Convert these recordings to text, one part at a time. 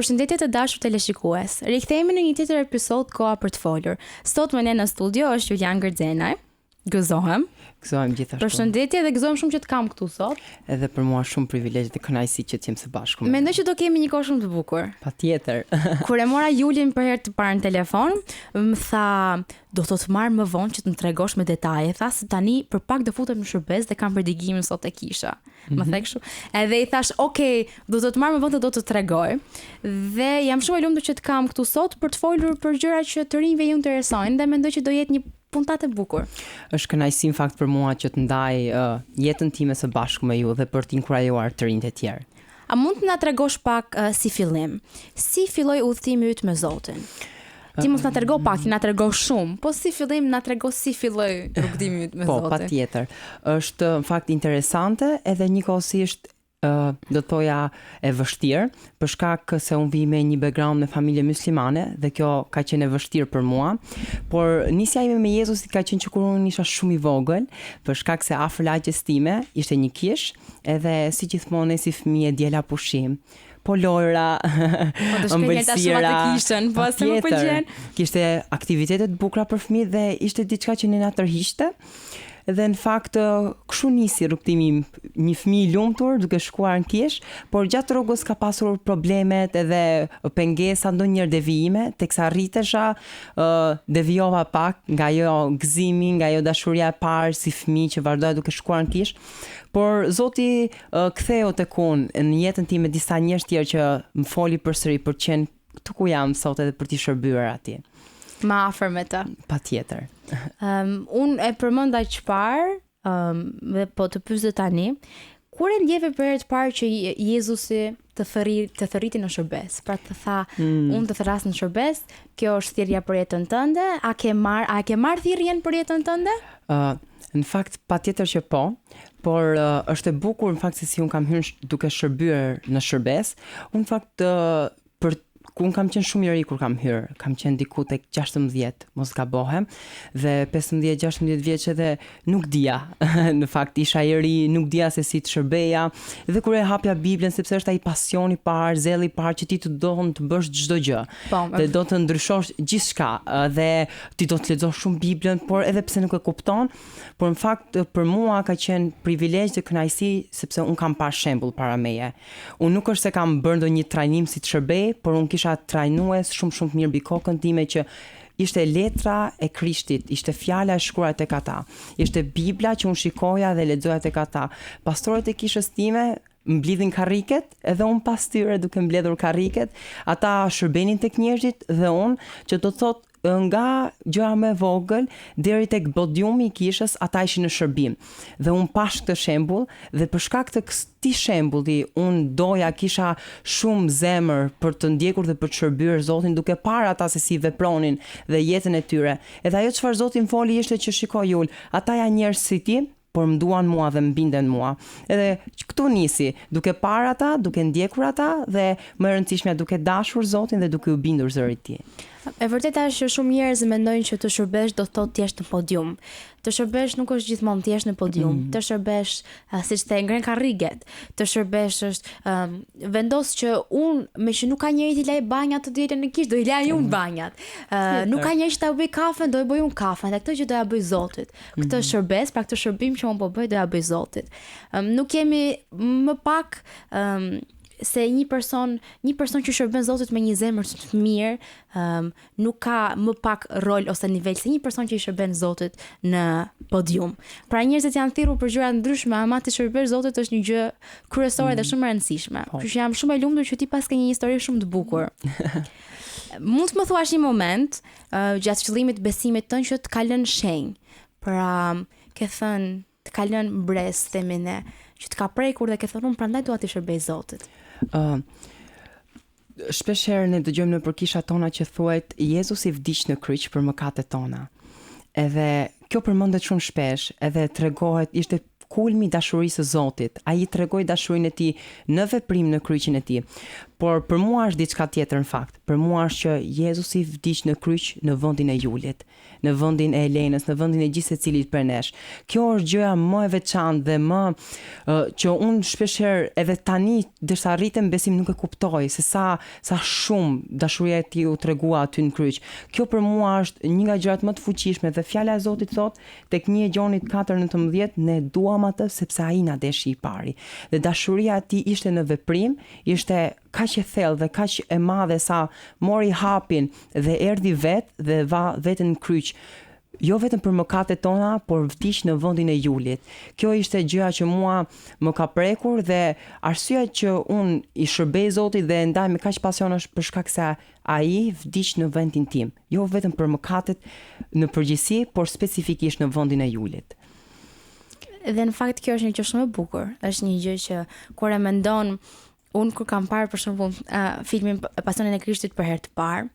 Përshëndetje të dashur teleshikues. Rikthehemi në një tjetër episod Koha për të folur. Sot me ne në studio është Julian Gërxenaj. Gëzohem Gjithashtu. Përshëndetje dhe gëzohem shumë që të kam këtu sot. Edhe për mua shumë privilegj dhe kënaqësi që të jem së bashku. Mendoj që do kemi një kohë shumë të bukur. Patjetër. Kur e mora Julin për herë të parë në telefon, më tha, do të marr më vonë që të më tregosh me detaje. Tha se tani për pak do futem në shërbes dhe kam përdigimin sot e kisha. Më the kështu. Edhe i thash, "Okej, do të marr më vonë dhe do të tregoj." Dhe jam shumë e lumtur që të kam këtu sot për të folur për gjëra që të rinjve ju interesojnë dhe mendoj që do jetë një puntat e bukur. Është kënaqësi në fakt për mua që të ndaj jetën time së bashku me ju dhe për të inkurajuar të rinjtë e tjerë. A mund të na tregosh pak si fillim? Si filloi udhëtimi yt me Zotin? Ti mos na trego pak, na trego shumë, po si fillim na trego si filloi rrugtimi yt me Zotin. Po, patjetër. Është në fakt interesante edhe njëkohësisht do të thoja e vështirë, për shkak se unë vi me një background me familje muslimane dhe kjo ka qenë e vështirë për mua, por nisja ime me Jezusit ka qenë që kur unë isha shumë i vogël, për shkak se afër lagjes time ishte një kish, edhe si gjithmonë si fëmijë djela pushim. Po lojra, ëmbëlsira, po se më pëlqen. Kishte aktivitete të bukura për fëmijë dhe ishte diçka që ne na tërhiqte. Dhe në fakt kështu nisi rrugtimi im, një fëmijë i lumtur duke shkuar në kish, por gjatë rrugës ka pasur problemet edhe pengesa, ndonjëherë devijime, teksa rritesha, devijova pak nga ajo gëzimi, nga ajo dashuria e parë si fëmijë që vazhdoja duke shkuar në kish. Por Zoti ktheu tek unë në jetën time disa njerëz tjerë që më foli përsëri për të qenë këtu ku jam sot edhe për t'i shërbyer atij. Më afër me të. Patjetër. Unë e përmenda çfarë, dhe po të pyes tani, kur e ndjeve për herë të parë që Jezusi të thërriti në shërbes? Pra të tha, unë të thërras në shërbes, kjo është thirrja për jetën tënde, a ke marr thirrjen për jetën tënde? Në fakt patjetër që po, por është e bukur në fakt se si unë kam hyrë duke shërbyer në shërbes. Unë në fakt unë kam qenë shumë i ri kur kam hyrë, kam qenë diku tek 16, mos gabohem, dhe 15-16 vjeç edhe nuk dija. Në fakt isha i ri, nuk dija se si të shërbeja, dhe kur e hapja Biblën, sepse është ai pasioni i parë, zelli i parë që ti të don të bësh çdo gjë. Dhe do të ndryshosh gjithçka, dhe ti do të lexosh shumë Biblën, por edhe pse nuk e kupton, por në fakt për mua ka qenë privilegj dhe kënaqësi sepse un kam parë shembull para meje. Unë nuk është se kam bërë ndonjë trajnim si të shërbej, por unë kisha trajnues shumë të mirë mbi kokën time që ishte letra e Krishtit, ishte fjala e shkruar tek ata. Ishte Bibla që unë shikoja dhe lexoja tek ata. Pastorët e kishës time mblidhin karriket, edhe unë pas tyre duke mbledhur karriket, ata shërbenin tek njerëzit dhe unë që do të thotë nga gjëra më vogël deri tek podiumi i kishës, ata ishin në shërbim. Dhe unë pash këtë shembull dhe për shkak të këtij shembulli unë kisha shumë zemër për të ndjekur dhe për të shërbyer Zotin duke parë ata se si vepronin dhe jetën e tyre. Edhe ajo çfarë Zoti më foli ishte që shikoj Jul, ata janë njerëz si ti, por më duan mua dhe më binden mua. Edhe këtu nisi, duke parë ata, duke ndjekur ata dhe më e rëndësishmja duke dashur Zotin dhe duke u bindur zërit tij. E vërteta është që shumë njerëz mendojnë që të shërbesh do të thotë të jesh në podium. Të shërbesh nuk është gjithmonë të jesh në podium. Të shërbesh siç të ngren karriget. Të shërbesh është vendos që unë me që nuk ka njëri të laj banjat të dielën në kish, do i laj unë banjat. Nuk ka njëri që ta bëj kafen, do e bëj unë kafen. Dhe këtë që do ja bëj Zotit. Këtë shërbes, pra këtë shërbim që unë po bëj do ja bëj Zotit. Nuk kemi më pak se një person që shërben Zotit me një zemër të mirë, nuk ka më pak rol ose nivel se një person që i shërben Zotit në podium. Pra njerëzit janë thirrur për gjëra ndryshme, ama të shërbesh Zotit është një gjë kryesore dhe shumë e rëndësishme. Kështu që jam shumë e lumtur që ti pas ke një histori shumë të bukur. Mund të më thuash një moment gjatë qëllimit besimit tënd që të ka lënë shenjë. Pra, ke thënë, të ka lënë brez themin e që të ka prekur dhe ke thënë unë prandaj dua të shërbej Zotit. Shpesh herë ne dëgjojmë nëpër kishat tona që thuhet Jezusi vdiq në kryq për mëkatet tona. Edhe kjo përmendet shumë shpesh, edhe tregohet ishte kulmi i dashurisë së Zotit. Ai tregoi dashurinë e tij në veprim në kryqin e tij. por për mua është diçka tjetër në fakt. Për mua është që Jezusi vdiq në kryq në vendin e Julit, në vendin e Elenës, në vendin e gjithë secilit për nesh. Kjo është gjëja më e veçantë dhe më që unë shpeshherë edhe tani derisa rritem besim nuk e kuptoj se sa shumë dashuria e tij u tregua aty në kryq. Kjo për mua është një nga gjërat më të fuqishme dhe fjala e Zotit thot tek 1 Gjonit 4:19 ne duam atë sepse ai na deshi i pari. Dhe dashuria e tij ishte në veprim, ishte kaq e thellë dhe kaq e madhe sa mori hapin dhe erdhi dhe vetën në kryq. Jo vetëm për mëkatet tona, por vdiq në vendin e Julit. Kjo ishte gjëja që mua më ka prekur dhe arsyeja që unë i shërbej Zotit dhe ndaj me kaq pasion është për shkak se ai vdiq në vendin tim. Jo vetëm për mëkatet në përgjithësi, por specifikisht në vendin e Julit. Dhe në fakt kjo është një gjë shumë e bukur. Është një gjë që kur e mendon, unë kur kam parë për shembull filmin Pasionin e Krishtit për herë të parë,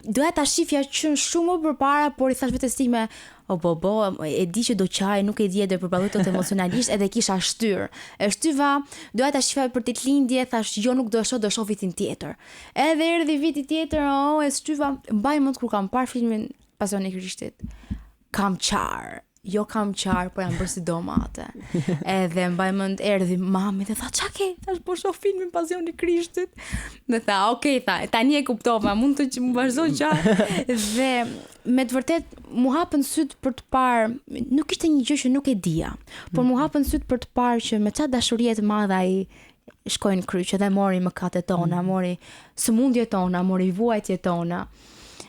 doja ta shifja shumë më përpara, por i thash vetes time, e di që do qaj, nuk e di edhe përballoj tot emocionalisht, edhe kisha shtyr. E shtyva, doja ta shifja për ditëlindje, thash jo nuk do shoh vitin tjetër. Edhe erdhi viti tjetër, e shtyva, mbaj mend kur kam parë filmin Pasioni i Krishtit. Kam qarë. Jo kam qarë, por jam bërë si domate. Edhe mbaj mend erdhi mami dhe tha, "Ç'a ke?" Thash, "Po shoh filmin Pasioni i Krishtit." Dhe tha, "Okej, tani e kuptova, mund të më vazhdoj qarë." Dhe me të vërtet mu hapën syt për të parë, nuk ishte një gjë që nuk e dija, por mu hapën syt për të parë që me çfarë dashurie të madhe ai shkoi në kryq dhe mori mëkatet tona, mori sëmundjet tona, mori vuajtjet tona.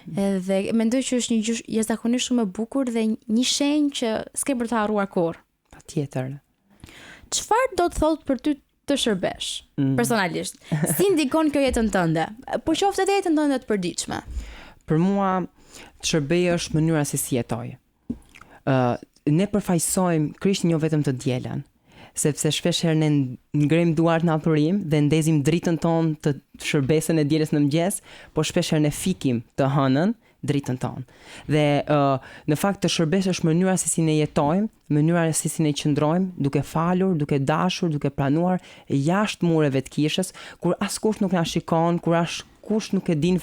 Dhe mendoj që është një gjë jashtëzakonisht shumë e bukur dhe një shenjë që s'ke për të harruar kurrë. Patjetër. Çfarë do të thotë për ty të shërbesh personalisht? Si ndikon kjo jetën tënde? Po qoftë edhe jetën tënde të përditshme. Për mua të shërbej është mënyra se si jetoj. Ne përfaqësojmë Krishtin jo vetëm të dielën, sepse shpeshherë ne ngrem duart në adhurim dhe ndezim dritën tonë të shërbesën e dielës në mëngjes, por shpeshherë ne fikim të hënën dritën tonë. Dhe në fakt të shërbesh është mënyra se si ne jetojmë, mënyra se si ne qëndrojmë, duke falur, duke dashur, duke pranuar jashtë mureve të kishës, kur askush nuk na shikon, kur askush nuk e di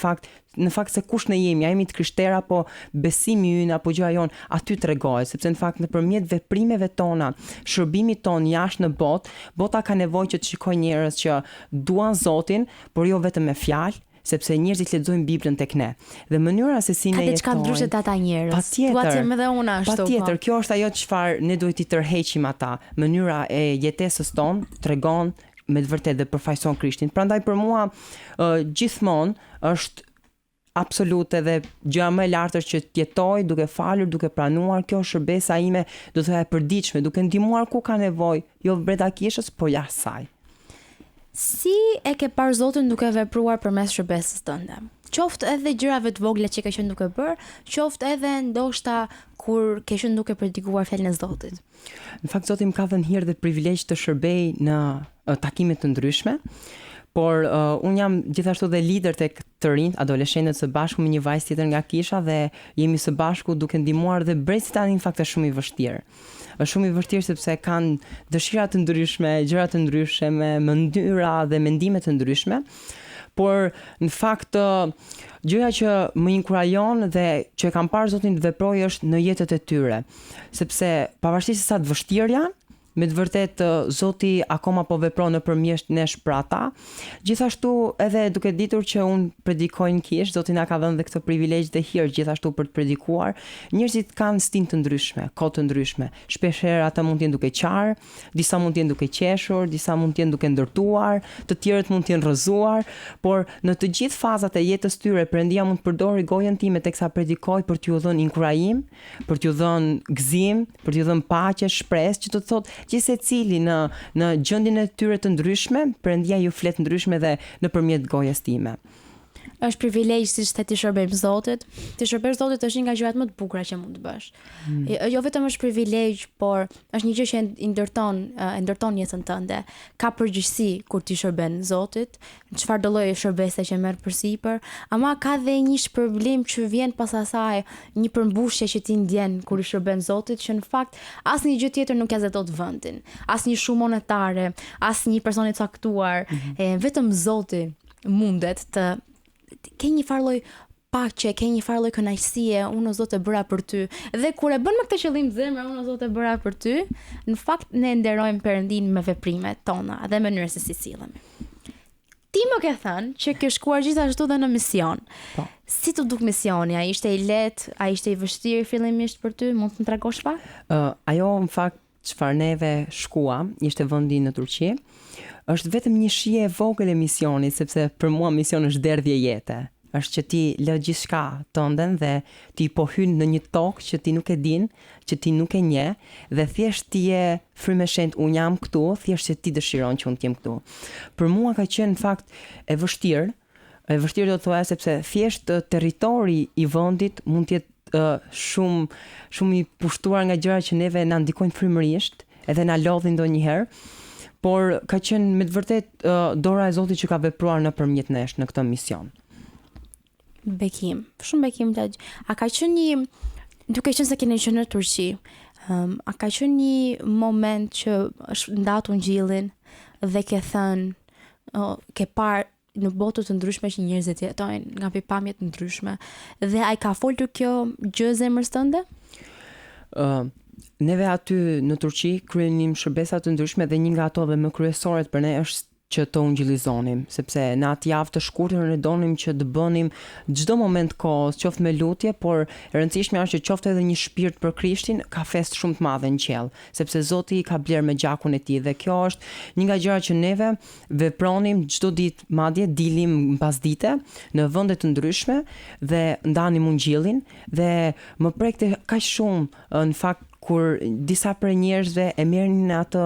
në fakt se kush ne jemi, a jemi të krishterë apo besimi ynë apo gjëja jon, aty tregohet, sepse në fakt nëpërmjet veprimeve tona, shërbimit ton jashtë në botë, bota ka nevojë që të shikojë njerëz që duan Zotin, por jo vetëm me fjalë, sepse njerëzit lexojnë Biblën tek ne. Dhe mënyra se si ne jetojmë. Ka diçka ndryshe te ata njerëz. Dua të them edhe unë ashtu. Patjetër, kjo është ajo çfarë ne duhet i tërheqim ata. Mënyra e jetesës tonë tregon me të vërtetë dhe përfaqëson Krishtin. Prandaj për mua gjithmonë është absolute dhe gjëja më e lartë është që të jetoj duke falur, duke pranuar, kjo shërbesa ime do të thoya e përditshme, duke ndihmuar ku ka nevojë, jo brenda kishës, por jashtë saj. Si e ke parë Zotin duke vepruar përmes shërbesës tënde? Qoftë edhe gjërave të vogla që ke qenë duke bërë, qoftë edhe ndoshta kur ke qenë duke predikuar fjalën e Zotit. Në fakt Zoti më ka dhënë hir dhe privilegj të shërbej në takime të ndryshme. Por unë jam gjithashtu dhe lider tek të rinjt, adoleshentët së bashku me një vajzë tjetër nga kisha dhe jemi së bashku duke ndihmuar dhe brejtësit tani në fakt është shumë i vështirë. Është shumë i vështirë sepse kanë dëshira të ndryshme, gjëra të ndryshme, mënyra dhe mendime të ndryshme. Por në fakt gjëja që më inkurajon dhe që kam parë Zotin të veprojë është në jetët e tyre, sepse pavarësisht se sa të vështirë janë, me të vërtet Zoti akoma po vepron nëpërmjet nesh për ata. Gjithashtu edhe duke ditur që unë predikoj në kish, Zoti na ka dhënë dhe këtë privilegj dhe hir gjithashtu për të predikuar. Njerëzit kanë stin të ndryshme, kohë të ndryshme. Shpeshherë ata mund të jenë duke qarë, disa mund të jenë duke qeshur, disa mund të jenë duke ndërtuar, të tjerët mund të jenë rrëzuar, por në të gjithë fazat e jetës tyre Perëndia mund të përdorë gojën time teksa predikoj për t'ju dhënë inkurajim, për t'ju dhënë gëzim, për t'ju dhënë paqe, shpresë, që të thotë gjithsecili në gjendjen e tyre të ndryshme, Perëndia ju flet ndryshme dhe nëpërmjet gojës time. Është privilegj siç ti shërbejmë Zotit. Ti shërbesh Zotit është një nga gjërat më të bukura që mund të bësh. Jo vetëm është privilegj, por është një gjë që e ndërton jetën tënde. Ka përgjegjësi kur ti shërben Zotit, çfarëdo lloji shërbese që merr përsipër, ama ka dhe një shpërblim që vjen pas asaj, një përmbushje që ti ndjen kur i shërben Zotit, që në fakt asnjë gjë tjetër nuk ja zë dot vendin. Asnjë shumë monetare, asnjë person i caktuar, vetëm Zoti mundet të ke një farloj paqe, ke një farloj kënaqësie, unë o Zot e bëra për ty. Dhe kur e bën me këtë qëllim zemra, unë o Zot e bëra për ty, në fakt ne nderojmë Perëndin me veprimet tona dhe mënyrën se si sillemi. Ti më ke thënë që ke shkuar gjithashtu dhe në mision. Po. Si të duk misioni? A ishte i lehtë, a ishte i vështirë fillimisht për ty? Mund të më tregosh pak? Ajo në fakt çfarë neve shkua, ishte vendi në Turqi. Është vetëm një shije e vogël e misionit, sepse për mua mision është derdhje jete. Është që ti lë gjithçka tënden dhe ti po hyn në një tokë që ti nuk e din, që ti nuk e njeh dhe thjesht ti je frymë shenjtë, unë jam këtu, thjesht që ti dëshiron që unë të jem këtu. Për mua ka qenë në fakt e vështirë. E vështirë do të thoya sepse thjesht territori i vendit mund të jetë shumë i pushtuar nga gjëra që neve na ndikojnë frymërisht, edhe na lodhin ndonjëherë. Por ka qenë me të vërtet dora e Zotit që ka vepruar nëpërmjet nesh në këtë mision. Bekim, shumë bekim. A ka qenë një, duke qenë se keni qenë në Turqi, a ka qenë një moment që është ndatu ngjillin dhe ke thënë, ke parë në botë të ndryshme që njerëzit jetojnë nga pikpamje të ndryshme, dhe ai ka folur kjo gjë zemrës tënde? Neve aty në Turqi kryenim shërbesa të ndryshme dhe një nga ato dhe më kryesoret për ne është që të ungjillizonim, sepse në atë javë të shkurtër ne donim që të bënim çdo moment kohës, qoftë me lutje, por e rëndësishme është që qoftë edhe një shpirt për Krishtin, ka festë shumë të madhe në qiell, sepse Zoti i ka bler me gjakun e tij dhe kjo është një nga gjërat që neve vepronim çdo ditë, madje dilim mbasdite në vende të ndryshme dhe ndanim ungjillin dhe më prekte kaq shumë në fakt kur disa prej njerëzve e merrnin atë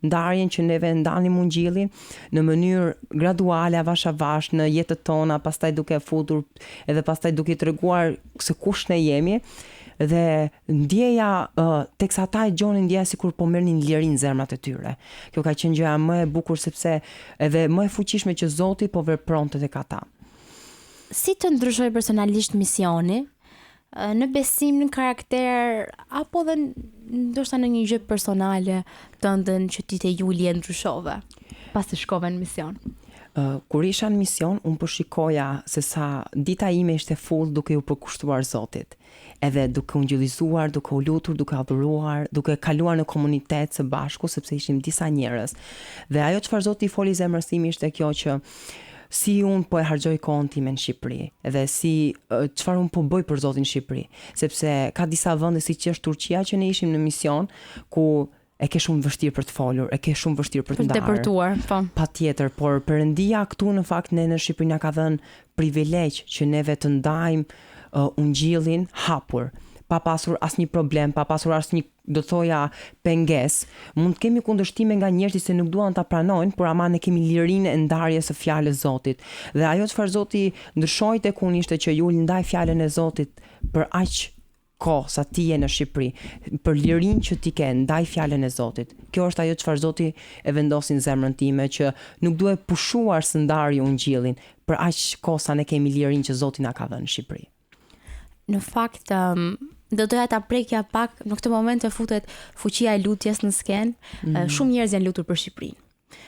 ndarjen që neve ndanim ungjillin në mënyrë graduale, avash avash në jetët tona, pastaj duke futur edhe pastaj duke treguar se kush ne jemi dhe ndjeja teksa ata e gjonin ndjeja sikur po merrnin lirin zemrat e tyre. Kjo ka qenë gjëja më e bukur sepse edhe më e fuqishme që Zoti po vepronte tek ata. Si të ndryshoj personalisht misioni? Në besim, në karakter, apo dhe ndoshta në një gjë personale tëndën që ti te Julie ndryshove pas të shkove në mision? Kur isha në mision, unë përshikoja se sa dita ime ishte full duke u përkushtuar Zotit. Edhe duke ungjillizuar, duke u lutur, duke adhuruar, duke kaluar në komunitet së bashku, sepse ishim disa njerëz. Dhe ajo çfarë Zoti i foli zemrës time ishte kjo që si unë po e hargjoj kohën time në Shqipëri, edhe si çfarë unë po bëj për Zotin në Shqipëri, sepse ka disa vende siç është Turqia që ne ishim në mision ku e ke shumë vështirë për të folur, e ke shumë vështirë për të ndarë. Për të depërtuar, po. Patjetër, por Perëndia këtu në fakt ne në Shqipëri na ka dhënë privilegj që neve të ndajmë ungjillin hapur, pa pasur asnjë problem, pa pasur asnjë, do thoja, penges. Mund të kemi kundërshtime nga njerëzit se nuk duan ta pranojnë, por ama ne kemi lirinë e ndarjes së fjalës së Zotit. Dhe ajo çfarë Zoti ndryshoi tek unë ishte që ju ndaj fjalën e Zotit për aq kohë sa ti je në Shqipëri, për lirinë që ti ke ndaj fjalën e Zotit. Kjo është ajo çfarë Zoti e vendosi në zemrën time, që nuk duhet pushuar së ndarje ungjillin për aq kohë sa ne kemi lirinë që Zoti na ka dhënë në Shqipëri. Në fakt, do doja ta prekja pak, në këtë moment e futet fuqia e lutjes në skenë. Shumë njerëz janë lutur për Shqipërinë.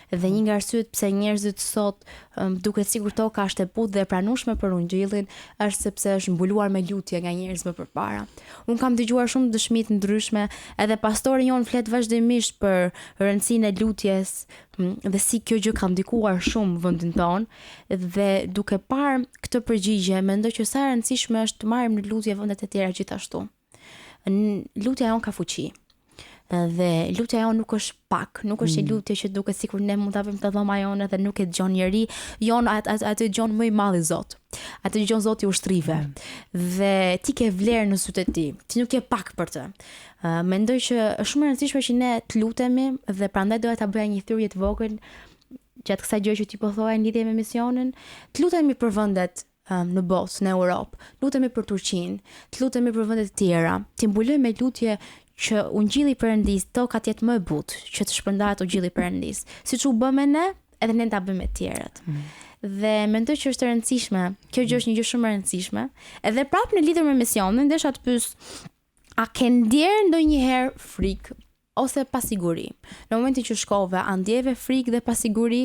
Dhe një nga arsyet pse njerëzit sot duket sikur toka është e butë dhe e pranueshme për ungjillin, është sepse është mbuluar me lutje nga njerëz më përpara. Unë kam dëgjuar shumë dëshmi të ndryshme, edhe pastori jon flet vazhdimisht për rëndësinë e lutjes dhe si kjo gjë ka ndikuar shumë vendin ton, dhe duke parë këtë përgjigje, mendoj që sa e rëndësishme është të marrim në lutje vendet e tjera gjithashtu. Lutja jon ka fuqi. Dhe lutja jonë nuk është pak, nuk është një lutje që duket sikur ne mund ta vëmë të dhoma jonë dhe nuk e dëgjon njeri, atë dëgjon më i madh i Zot. Atë dëgjon Zoti ushtrive. Dhe ti ke vlerë në sytë e tij. Ti nuk je pak për të. Mendoj që është shumë e rëndësishme që ne të lutemi dhe prandaj doja ta bëja një thyrje të vogël gjatë kësaj gjë që ti po thoa në lidhje me misionin. Të lutemi për vendet në botë, në Europë, lutemi për Turqinë, të lutemi për vende të tjera, të mbulojmë me lutje që ungjilli i Perëndis toka të jetë më e butë, që të shpërndahet ungjilli i Perëndis. Siç u bëmë ne, edhe ne ta bëjmë me të tjerët. Dhe mendoj që është e rëndësishme, kjo gjë është një gjë shumë e rëndësishme. Edhe prapë në lidhje me misionin, desha të pyes, a ke ndjer ndonjëherë frikë ose pasiguri? Në momentin që shkove, a ndjeve frikë dhe pasiguri?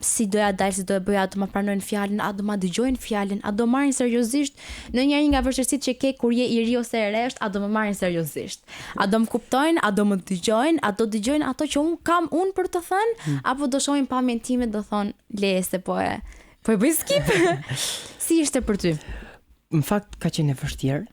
Si doja dalë, si doja bëja, a do ma pranojnë fjalën, a do ma dëgjojnë fjalën, a do marrin seriozisht në një nga vështirësitë që ke kur je i ri ose e resht, a do më marrin seriozisht, a do më kuptojnë, a do më dëgjojnë, a do dëgjojnë ato që unë për të thënë, apo do shohin pamjen time do thonë leje se po e bëj skip. Si ishte për ty? Në fakt ka qenë e vështirë.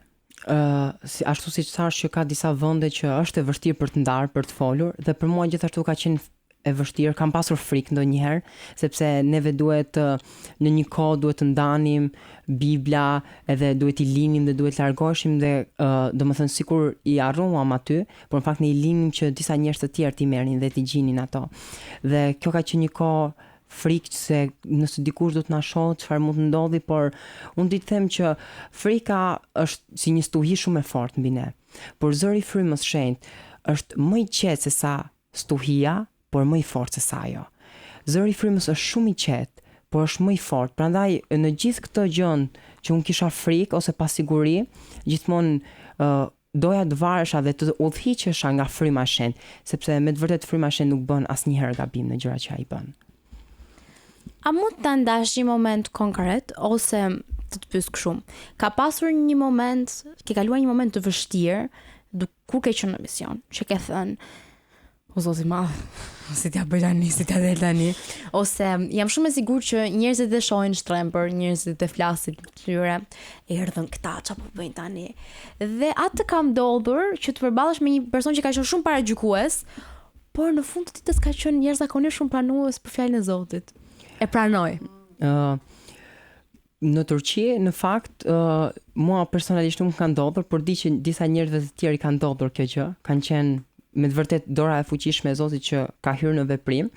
Ashtu siç thash që ka disa vende që është e vështirë për të ndarë, për të folur, dhe për mua gjithashtu ka qenë e vështirë, kam pasur frikë ndonjëherë, sepse neve duhet në një kohë duhet të ndanim Bibla, edhe duhet i linim dhe duhet largoheshim dhe domethënë sikur i harruam aty, por në fakt ne i linim që disa njerëz të tjerë t'i merrnin dhe t'i gjinin ato. Dhe kjo ka qenë një kohë frikë se nëse dikush do të na shohë çfarë mund të ndodhi, por unë di të them që frika është si një stuhi shumë e fortë mbi ne. Por zëri i frymës shenjtë është më i qetë se sa stuhia, por më i fortë se sa ajo. Zëri i frymës është shumë i qetë, por është më i fortë. Prandaj në gjithë këtë gjën që unë kisha frikë ose pasiguri, gjithmonë doja të varesha dhe të udhëhiqesha nga fryma e shenjtë, sepse me të vërtetë fryma e shenjtë nuk bën asnjëherë gabim në gjërat që ai bën. A mund të ndash një moment konkret ose të pyes kështu? Ka pasur një moment, ke kaluar një moment të vështirë kur ke qenë në mision, që ke thënë o Zoti i madh, si t'ja bëj tani, si t'ja del tani, ose jam shumë e sigurt që njerëzit e shohin shtrembër, njerëzit e flasin tyre, erdhën këta, çfarë po bëjnë tani? Dhe atë kam ndodhur që të përballesh me një person që ka qenë shumë paragjykues, por në fund të ditës ka qenë jashtëzakonisht shumë pranues për fjalën e Zotit. E pranoj. Në Turqi, në fakt, mua personalisht nuk ka ndodhur, por di që disa njerëz të tjerë kanë ndodhur kjo gjë, kanë qenë me të vërtet dora e fuqishme e Zotit që ka hyrë në veprim,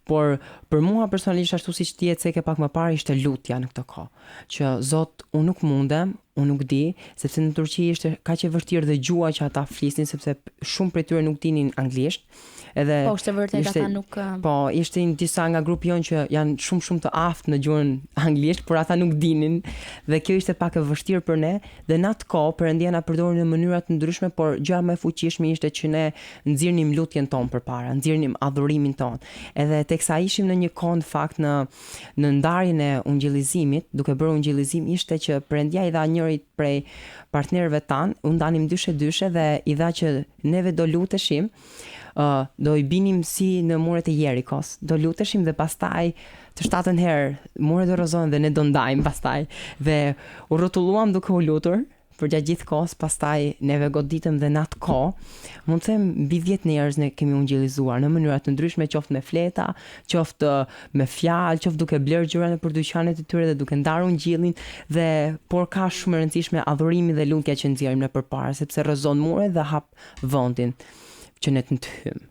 por për mua personalisht ashtu siç ti e ke pak më parë ishte lutja në këtë kohë, që Zot, unë nuk mundem, unë nuk di, sepse në Turqi ishte kaq e vështirë dhe gjua që ata flisnin, sepse shumë prej tyre nuk dinin anglisht. Edhe po është vërtet ata nuk po ishin disa nga grupi jon që janë shumë të aftë në gjuhën anglisht, por ata nuk dinin dhe kjo ishte pak e vështirë për ne dhe në atë kohë Perëndia na përdori në mënyra të ndryshme, por gjëja më e fuqishme ishte që ne nxirnim lutjen tonë përpara, nxirnim adhurimin tonë. Edhe teksa ishim në një kohë në fakt në ndarjen e ungjillizimit, duke bërë ungjillizim, ishte që Perëndia i dha njërit prej partnerëve tan, u ndanim dyshe dhe i dha që neve do luteshim. Do i binim si në muret e Jerikos, do luteshim dhe pastaj të 7 herë muret do rrozohen dhe ne do ndajmë pastaj dhe u rrotulluam duke u lutur për gjatë gjithë kohës, pastaj neve goditëm dhe në atë kohë, mund të them mbi 10 njerëz ne kemi ungjillizuar në mënyra të ndryshme, qoftë me fleta, qoftë me fjalë, qoftë duke blerë gjëra nëpër dyqanet e tyre dhe duke ndarë ungjillin dhe por ka shumë e rëndësishme adhurimi dhe lutja që nxjerrim ne përpara, sepse rrezon muret dhe hap vendin që ne të hyjmë.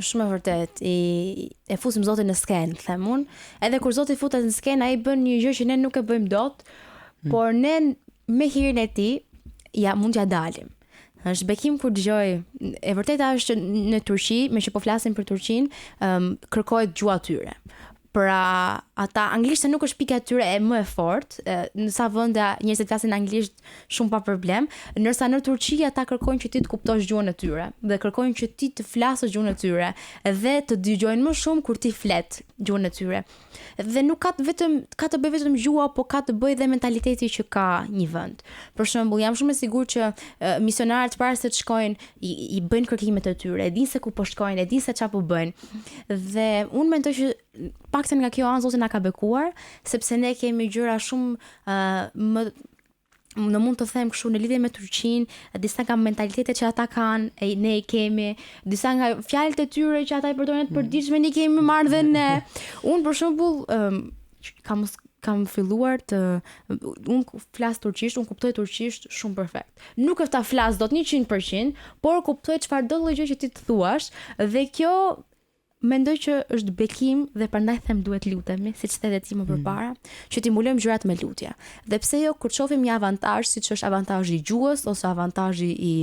Shumë e vërtet, e fusim Zotin në skenë, them unë. Edhe kur Zoti futet në skenë, ai bën një gjë që ne nuk e bëjmë dot, por ne me hirin e tij mund t'ja dalim. Është bekim kur dëgjoj, e vërteta është në Turqi, me që po flasim për Turqinë, kërkohet gjua tyre. Pra ata anglishtja nuk është pika e tyre e më e fortë, në sa vende njerëzit flasin anglisht shumë pa problem, ndërsa në Turqi ata kërkojnë që ti të kuptosh gjuhën e tyre dhe kërkojnë që ti të flasësh gjuhën e tyre dhe të dëgjojnë më shumë kur ti flet gjuhën e tyre. Dhe nuk ka të bëjë vetëm gjuha, po ka të bëjë dhe mentaliteti që ka një vend. Për shembull, jam shumë e sigurt që misionarët para se të shkojnë i bëjnë kërkimet e tyre, e dinë se ku po shkojnë, e dinë se çfarë po bëjnë. Dhe unë mendoj që paktën nga kjo anë Zoti na ka bekuar, sepse ne kemi gjëra shumë më në mund të them kështu në lidhje me Turqinë, disa nga mentalitetet që ata kanë, ne i kemi, disa nga fjalët e tyre që ata i përdorin të përditshme, ne kemi marrë dhe ne. Unë për shembull kam filluar unë flas turqisht, unë kuptoj turqisht shumë perfekt. Nuk është ta flas dot 100%, por kuptoj çfarëdo lloj gjë që ti të thuash dhe kjo mendoj që është bekim dhe prandaj them duhet lutemi, siç the ti më përpara, që ti mbulojmë gjërat me lutje. Dhe pse jo kur shohim një avantazh, siç është avantazhi i gjuhës ose avantazhi i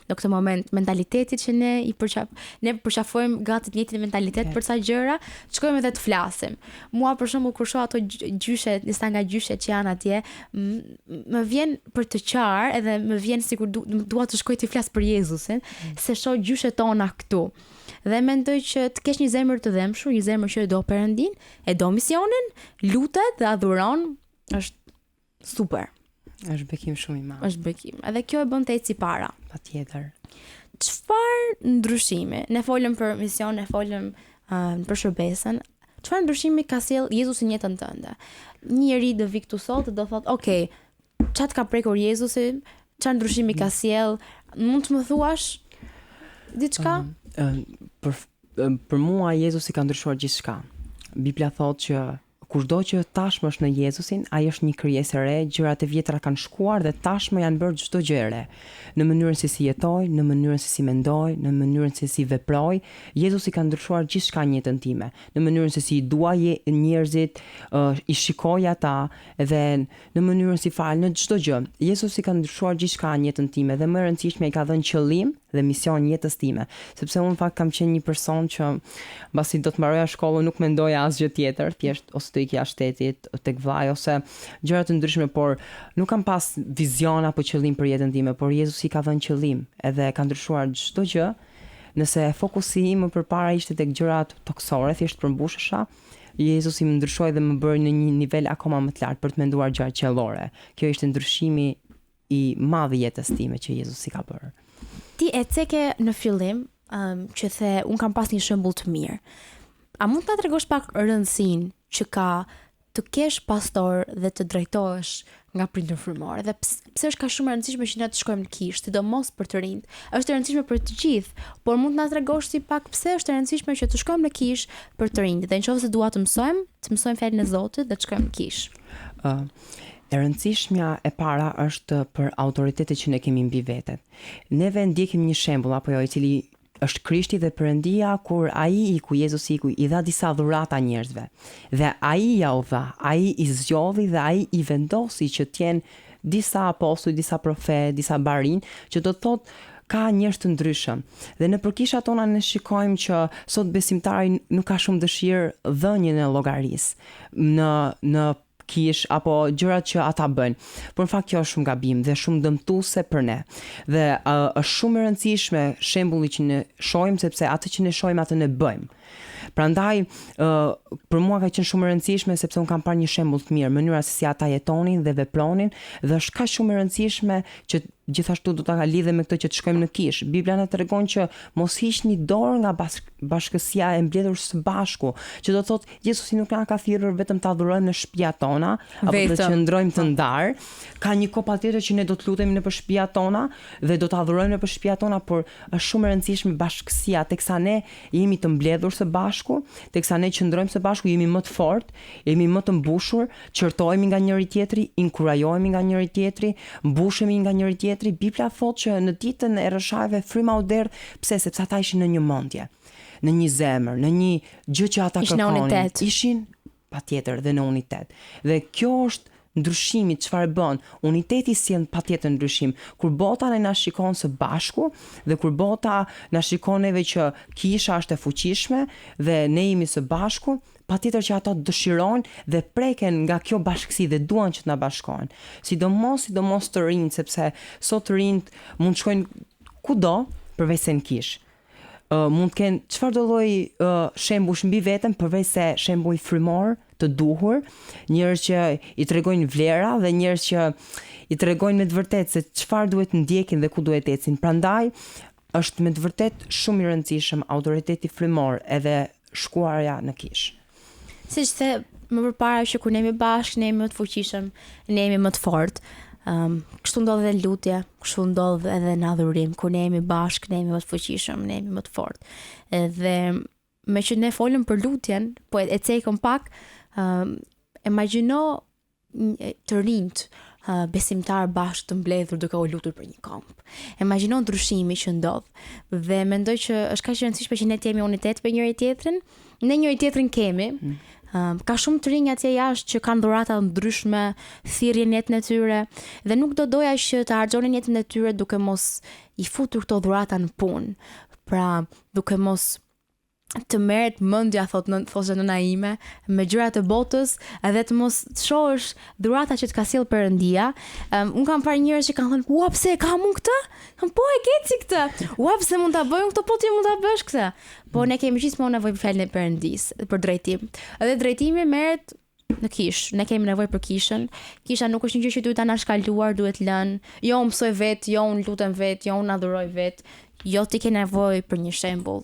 në këtë moment mentalitetit që ne përqafojmë gati të njëjtin mentalitet për sa gjëra, shkojmë edhe të flasim. Mua për shembull kur shoh ato gjyshe, disa nga gjyshet që janë atje, më vjen për të qarë edhe më vjen sikur dua të shkoj të flas për Jezusin, se shoh gjyshet tona këtu. Dhe mendoj që të kesh një zemër të dhemshur, një zemër që e do Perëndin, e do misionin, lutet dhe adhuron, është super. Është bekim shumë i madh. Është bekim. Edhe kjo e bën të ecë para. Patjetër. Çfarë ndryshimi? Ne folëm për mision, ne folëm për shërbesën. Çfarë ndryshimi ka sjell Jezusi në jetën tënde? Një njeri do vi këtu sot dhe do thotë, "Okej, çfarë ka prekur Jezusi? Çfarë ndryshimi ka sjell? Mund të më thuash diçka?" Për mua Jezusi ka ndryshuar gjithçka. Bibla thotë që kushdo që tashmë është në Jezusin, ai është një krijesë e re, gjërat e vjetra kanë shkuar dhe tashmë janë bërë çdo gjë e re. Në mënyrën se si jetoj, në mënyrën se si mendoj, në mënyrën se si veproj, Jezusi ka ndryshuar gjithçka në jetën time. Në mënyrën se si i dua njerëzit, i shikoj ata dhe në mënyrën si fal në çdo gjë. Jezusi ka ndryshuar gjithçka në jetën time dhe më e rëndësishme i ka dhënë qëllim dhe mision jetës time, sepse unë fakt kam qenë një person që mbasi do të mbaroja shkollën nuk mendoja asgjë tjetër, thjesht ose të ikja shtetit tek vllai ose gjëra të ndryshme, por nuk kam pas vizion apo qëllim për jetën time, por Jezusi ka dhënë qëllim edhe ka ndryshuar çdo gjë. Nëse fokusi im më përpara ishte tek gjërat toksore, thjesht përmbushesha, Jezusi më ndryshoi dhe më bëri në një nivel akoma më të lartë për të menduar gjëra qiellore. Kjo ishte ndryshimi i madh i jetës time që Jezusi ka bërë. Ti e ceke në fillim që the un kam pas një shembull të mirë. A mund ta tregosh pak rëndësinë që ka të kesh pastor dhe të drejtohesh nga prindër frymor? Dhe pse është ka shumë e rëndësishme që ne të shkojmë në kishë, sidomos për të rinjt? Është e rëndësishme për të gjithë, por mund të na tregosh si pak pse është e rëndësishme që të shkojmë në kishë për të rinjt? Dhe nëse dua të mësojmë fjalën e Zotit dhe të shkojmë në kishë. E rëndësishmja e para është për autoritetet që ne kemi mbi vetet. Neve ndjekim një shembull apo jo, i cili është Krishti dhe Perëndia, kur ai ku Jezusi i dha disa dhurata njerëzve. Dhe ai ja u dha, ai i zgjodhi dhe ai i vendosi që të jenë disa apostuj, disa profet, disa barin, që do të thotë ka njerëz të ndryshëm. Dhe në përkishat tona ne shikojmë që sot besimtari nuk ka shumë dëshirë dhënien e llogarisë në kish apo gjërat që ata bëjnë. Por në fakt kjo është shumë gabim dhe shumë dëmtuese për ne. Dhe është shumë e rëndësishme shembulli që ne shohim, sepse atë që ne shohim atë ne bëjmë. Prandaj për mua ka qenë shumë e rëndësishme sepse un kam parë një shembull të mirë, mënyra se si ata jetonin dhe vepronin, dhe është kaq shumë e rëndësishme që gjithashtu do ta lidhem me këtë që të shkojmë në kish. Bibla na tregon që mos hiqni dorë nga bashkësia e mbledhur së bashku, që do thotë Jezusi nuk na ka thirrur vetëm ta adhurojmë në shtëpiat tona, apo të qëndrojmë të ndar. Ka një kohë patjetër që ne do të lutemi nëpër shtëpiat tona dhe do të adhurojmë nëpër shtëpiat tona, por është shumë e rëndësishme bashkësia, teksa ne jemi të mbledhur së bashku, teksa ne qëndrojmë së bashku, jemi më të fortë, jemi më të mbushur, qortohemi nga njëri tjetri, inkurajohemi nga njëri tjetri, mbushemi nga njëri tjetri. Bibla thotë që në ditën e rreshajve fryma u derdh, pse? Sepse ata ishin në një mendje, në një zemër, në një gjë që ata kërkonin. Ishin patjetër dhe në unitet. Dhe kjo është ndryshimi çfarë bën. Uniteti sjell patjetër ndryshim. Kur bota na shikon së bashku dhe kur bota na shikon neve që kisha është e fuqishme dhe ne jemi së bashku, patjetër që ato dëshirojnë dhe preken nga kjo bashkësi dhe duan që të na bashkojnë. Sidomos të rinjt, sepse sot të rinjt mund të shkojnë kudo përveç se në kish. Mund të kenë çfarëdo lloj shembush mbi veten përveç se shembull frymor të duhur, njerëz që i tregojnë vlera dhe njerëz që i tregojnë me të vërtetë se çfarë duhet ndjekin dhe ku duhet ecin. Prandaj është me të vërtetë shumë i rëndësishëm autoriteti frymor edhe shkuarja në kish. Siç the më përpara që kur ne jemi bashkë, ne jemi më të fuqishëm, ne jemi më të fortë. Kështu ndodh edhe lutja, kështu ndodh edhe në adhurim, kur ne jemi bashkë, ne jemi më të fuqishëm, ne jemi më të fortë. Dhe me që ne folëm për lutjen, po e cekëm pak, imagjino të rinjt besimtar bashkë të mbledhur duke u lutur për një kamp. Imagjino ndryshimi që ndodh dhe mendoj që është kaq e rëndësishme që ne të jemi unitet me njëri tjetrin, ne njëri tjetrin kemi. Ka shumë të rinj atje jashtë që kanë dhurata ndryshme, thirrjen jetën e tyre dhe nuk do doja që të harxhonin jetën e tyre duke mos i futur këto dhurata në punë. Pra, duke mos të merret mendja thoshte nëna ime me gjërat e botës edhe të mos shohësh dhurata që të ka sjell Perëndia. Un kam parë njerëz që kanë thënë, "Ua, pse e kam unë këtë?" Po e keci këtë. "Ua, pse mund ta bëj unë këtë, po ti mund ta bësh këtë." Po ne kemi gjithmonë nevojë për fjalën e Perëndisë, për drejtim. Edhe drejtimi merret në kish. Ne kemi nevojë për kishën. Kisha nuk është një gjë që duhet ta na shkaluar, duhet lënë. Jo unë mësoj vetë, jo unë lutem vetë, jo unë adhuroj vetë. Jo, ti ke nevojë për një shembull.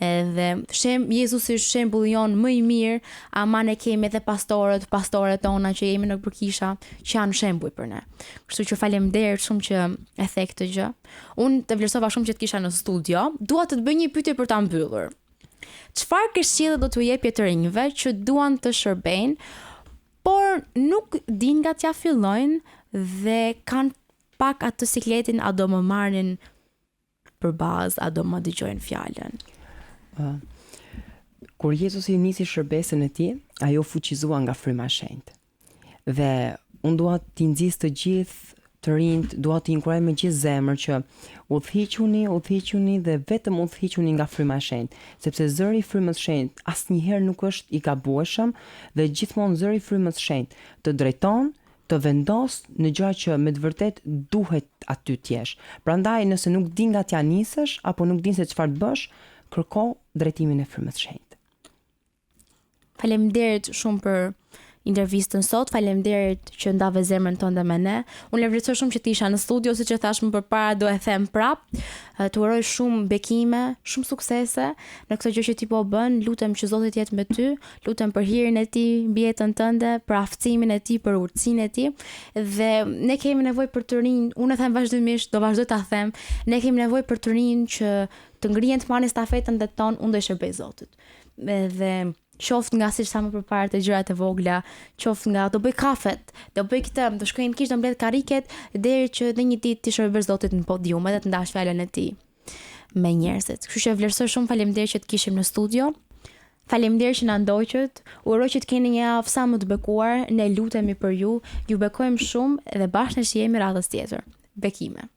Edhe Jezusi është shembulli jon më i mirë, ama ne kemi edhe pastoret tona që jemi në përkisha që janë shembull për ne. Kështu që faleminderit shumë që e the këtë gjë. Unë të vlerësova shumë që të kisha në studio. Dua të bëj një pyetje për ta mbyllur. Çfarë këshillë do t'u jepje të rinjve që duan të shërbejnë, por nuk din nga t'ja fillojnë dhe kanë pak atë sikletin, a do më marrin për bazë, a do më dëgjojnë fjalën? Kur Jezusi nisi shërbesën e tij, ajo fuqizua nga fryma e shenjtë. Dhe unë dua t'i nxjis të gjithë të rinjt, dua t'i inkurajoj me gjithë zemër që udhëhiquni dhe vetëm udhëhiquni nga fryma e shenjtë, sepse zëri i frymës së shenjtë asnjëherë nuk është i gabueshëm dhe gjithmonë zëri i frymës së shenjtë të drejton, të vendos në gjëra që me të vërtet duhet aty t'jesh. Prandaj nëse nuk din nga t'ja nisësh apo nuk din se çfarë të bësh, kërko drejtimin e frymës së shenjtë. Faleminderit shumë për intervistën sot, faleminderit që ndave zemrën tënde me ne. Unë vlerësoj shumë që ti isha në studio, siç e thash më përpara, do e them prap. Të uroj shumë bekime, shumë suksese në këtë gjë që ti po bën. Lutem që Zoti të jetë me ty, lutem për hirin e tij mbi jetën tënde, për aftësimin e tij, për urtësinë e tij. Dhe ne kemi nevojë për të rinj, unë e them vazhdimisht, do vazhdoj ta them, ne kemi nevojë për të rinj që të ngrihen të marrin stafetën dhe ton, unë do i shërbej Zotit. Dhe qoftë nga siç sa më përpara të gjërat e vogla, qoftë nga do bëj kafet, do bëj këtë, do shkoj në kish, do mbledh karriket deri që në një ditë ti shërbesh Zotit në podium edhe të ndash fjalën e tij me njerëzit. Kështu që vlerësoj shumë, faleminderit që të kishim në studio. Faleminderit që na ndoqët. Uroj që të keni një javë sa më të bekuar. Ne lutemi për ju. Ju bekojmë shumë dhe bashkë ne shihemi radhës tjetër. Bekime.